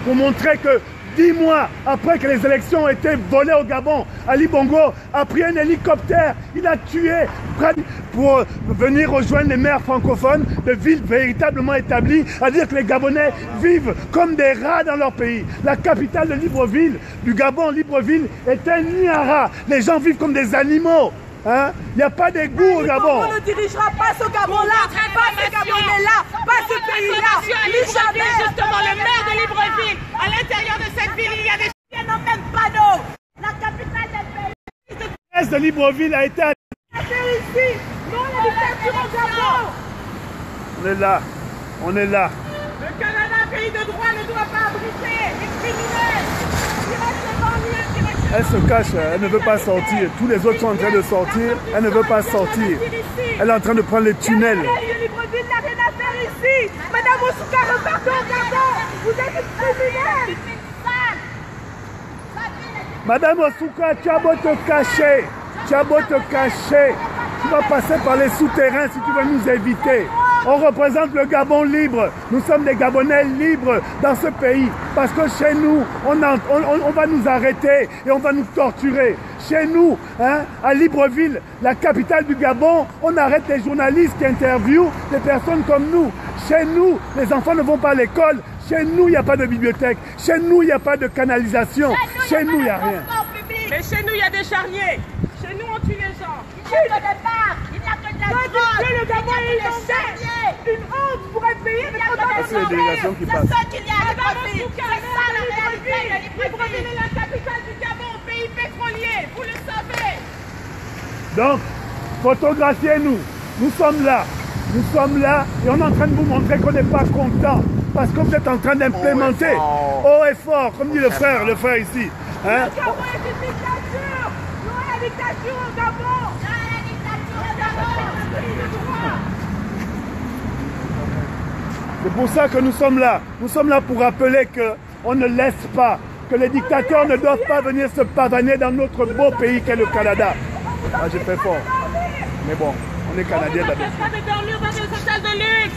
pour montrer que 10 mois après que les élections ont été volées au Gabon, Ali Bongo a pris un hélicoptère, il a tué pour venir rejoindre les maires francophones de villes véritablement établies, à dire que les Gabonais vivent comme des rats dans leur pays. La capitale de Libreville, du Gabon, Libreville, est un nid à rats. Les gens vivent comme des animaux. Hein? Il n'y a pas d'égout au Gabon. On ne dirigera pas ce Gabon-là, pas ce Gabonais-là, pas ce pays-là. Libreville, justement, le maire de Libreville, à l'intérieur de cette ville, il y a des chiens n'ont même pas d'eau. La capitale del pays. L'est de Libreville a été ici, non la dictature au Gabon. On est là, on est là. Le Canada, pays de droit, ne doit pas abriter les criminels. Elle se cache, elle ne veut pas sortir. Tous les autres sont en train de sortir, elle ne veut pas sortir. Elle est en train de prendre les tunnels. Libreville n'a rien à faire ici. Madame Osuka, repartez au Gabon. Vous êtes une criminelle. Madame Osuka, tu as beau te cacher. Tu as beau te cacher. Tu vas passer par les souterrains si tu veux nous éviter. On représente le Gabon libre. Nous sommes des Gabonais libres dans ce pays. Parce que chez nous, on va nous arrêter et on va nous torturer. Chez nous, hein, à Libreville, la capitale du Gabon, on arrête les journalistes qui interviewent des personnes comme nous. Chez nous, les enfants ne vont pas à l'école. Chez nous, il n'y a pas de bibliothèque. Chez nous, il n'y a pas de canalisation. Chez nous, il n'y a rien. Mais chez nous, il y a des charniers. Chez nous, on tue les gens. Il n'y a que des bars. Il n'y a que de la drogue. Le Gabon est inondé. Une honte pour un pays de c'est les délégations qui passent. C'est ça qu'il y a à Libreville. C'est ça la réalité de Libreville est la capitale du Gabon, pays pétrolier. Vous le savez. Donc, photographiez-nous. Nous sommes là. Nous sommes là et on est en train de vous montrer qu'on n'est pas content. Parce que vous êtes en train d'implémenter haut et fort, comme dit le frère ici. Hein? Le Gabon est une dictature. Non à la dictature au Gabon. Non à la dictature au Gabon. C'est pour ça que nous sommes là. Nous sommes là pour rappeler qu'on ne laisse pas, que les dictateurs ne doivent pas venir se pavaner dans notre beau pays qu'est le Canada. Ah, j'ai fait fort. Mais bon, on est Canadiens d'abord. On ne de dormir dans des hôtels de luxe.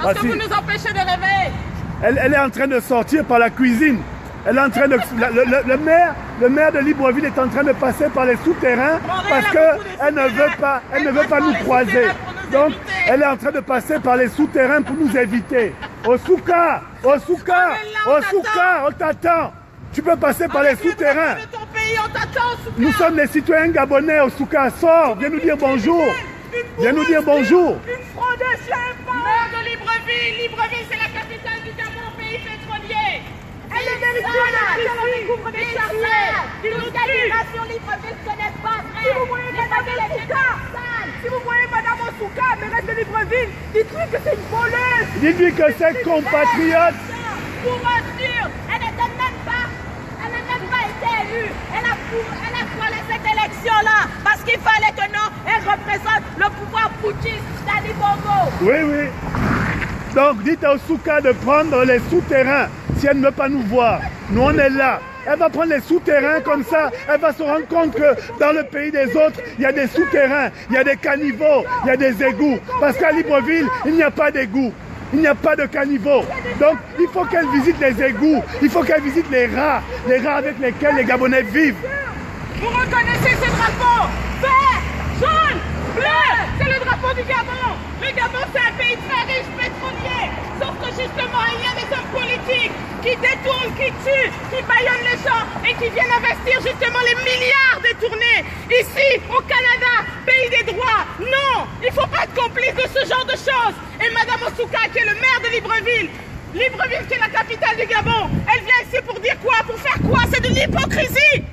Parce que vous nous empêchez de rêver. Elle est en train de sortir par la cuisine. Elle est en train de, le maire de Libreville est en train de passer par les souterrains parce qu'elle ne veut pas nous croiser. Donc, elle est en train de passer par les souterrains pour nous éviter. Osuka, Osuka, Osuka, on t'attend. Tu peux passer par les souterrains. Nous sommes les citoyens gabonais. Osuka, sors, viens nous dire bonjour. Viens nous dire bonjour. Une fraudeuse, maire de Libreville. Libreville, c'est la capitale du Gabon, pays pétrolier. Elle est véritable, elle recouvre des charniers. Toute la génération Libreville, ce n'est pas vrai. Si vous voyez Madame Osuka, si vous voyez Madame Osuka, mairesse de Libreville, dites-lui que c'est une voleuse. Dites-lui que c'est compatriote. Pour sûr, elle n'a même pas été élue. Elle a foiré cette élection-là parce qu'il fallait que non, elle représente le pouvoir putschiste d'Ali Bongo. Oui, oui. Donc, dites à Osuka de prendre les souterrains si elle ne veut pas nous voir. Nous, on est là. Elle va prendre les souterrains comme ça. Elle va se rendre compte que dans le pays des autres, il y a des souterrains, il y a des caniveaux, il y a des égouts. Parce qu'à Libreville, il n'y a pas d'égouts. Il n'y a pas de caniveau. Donc, il faut qu'elle visite les égouts. Il faut qu'elle visite les rats avec lesquels les Gabonais vivent. Vous reconnaissez ces drapeaux? Vert, jaune, bleu, c'est le drapeau du Gabon. Le Gabon, c'est un pays très riche pétrolier. Sauf que justement, il y a des hommes politiques qui détournent, qui tuent, qui bâillonnent les gens et qui viennent investir justement les milliards détournés. Ici, au Canada, pays des droits. Non, il ne faut pas être complice de ce genre de choses. Et Madame Osuka, qui est le maire de Libreville, Libreville qui est la capitale du Gabon, elle vient ici pour dire quoi? Pour faire quoi? C'est de l'hypocrisie.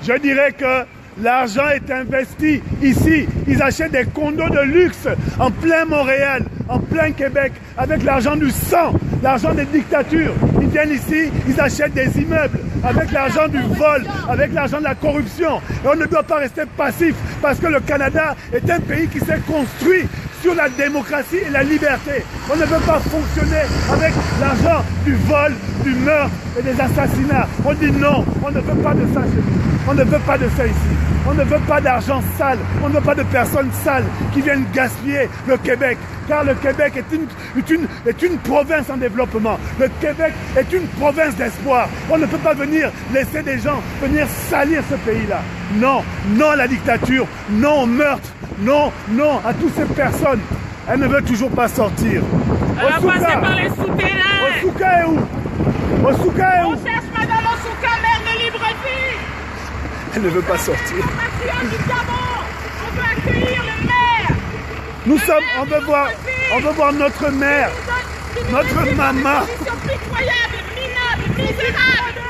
Je dirais que l'argent est investi ici. Ils achètent des condos de luxe en plein Montréal, en plein Québec, avec l'argent du sang, l'argent des dictatures. Ils viennent ici, ils achètent des immeubles avec l'argent du vol, avec l'argent de la corruption. Et on ne doit pas rester passif parce que le Canada est un pays qui s'est construit sur la démocratie et la liberté. On ne peut pas fonctionner avec l'argent du vol, du meurtre et des assassinats. On dit non, on ne veut pas de ça chez nous. On ne veut pas de ça ici. On ne veut pas d'argent sale, on ne veut pas de personnes sales qui viennent gaspiller le Québec. Car le Québec est une province en développement. Le Québec est une province d'espoir. On ne peut pas venir laisser des gens venir salir ce pays-là. Non, non à la dictature, non au meurtre, non, non à toutes ces personnes. Elle ne veut toujours pas sortir. Elle va passer par les souterrains. Osuka est où? Osuka est où? On cherche Madame Osuka, maire de Libreville. Elle ne veut pas sortir. La patriote du Gabon. On veut accueillir le maire. Nous sommes, on veut voir notre mère, notre maman. Pitoyable, minable, misérable.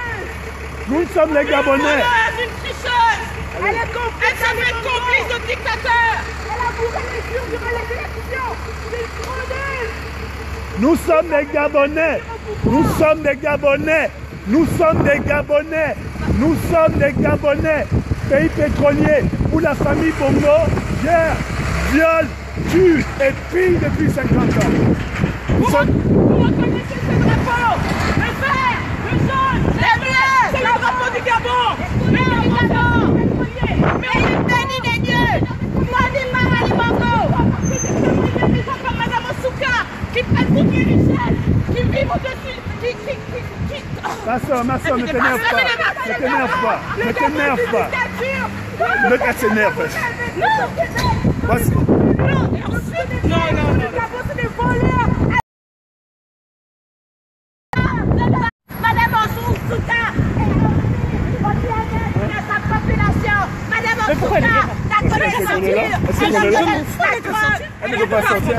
Nous sommes les Gabonais. Une tricheuse. Elle s'est fait complice de dictateur. Elle a bourré les urnes durant les élections. C'est une fraudeuse. Nous sommes des Gabonais. Nous sommes des Gabonais. Nous sommes des Gabonais. Nous sommes des Gabonais. Pays pétrolier où la famille Bongo gère, viole, tue et pille depuis 50 ans. Vous reconnaissez ce drapeau? Le vert, le jaune, le bleu. C'est le drapeau du Gabon. Mais le Gabon. Mais il est béni des dieux. Maudit par Ali Bongo. Des gens comme Madame Osuka qui prennent toutes les richesses, qui vivent au-dessus, qui... Ma soeur, ne t'énerve pas. Ne t'énerve pas. Ne t'énerve pas. Ne t'énerve pas. Voici. Non. Madame Osuka, sa population, Madame Osuka, la connaissance, Elle ne veut pas sortir.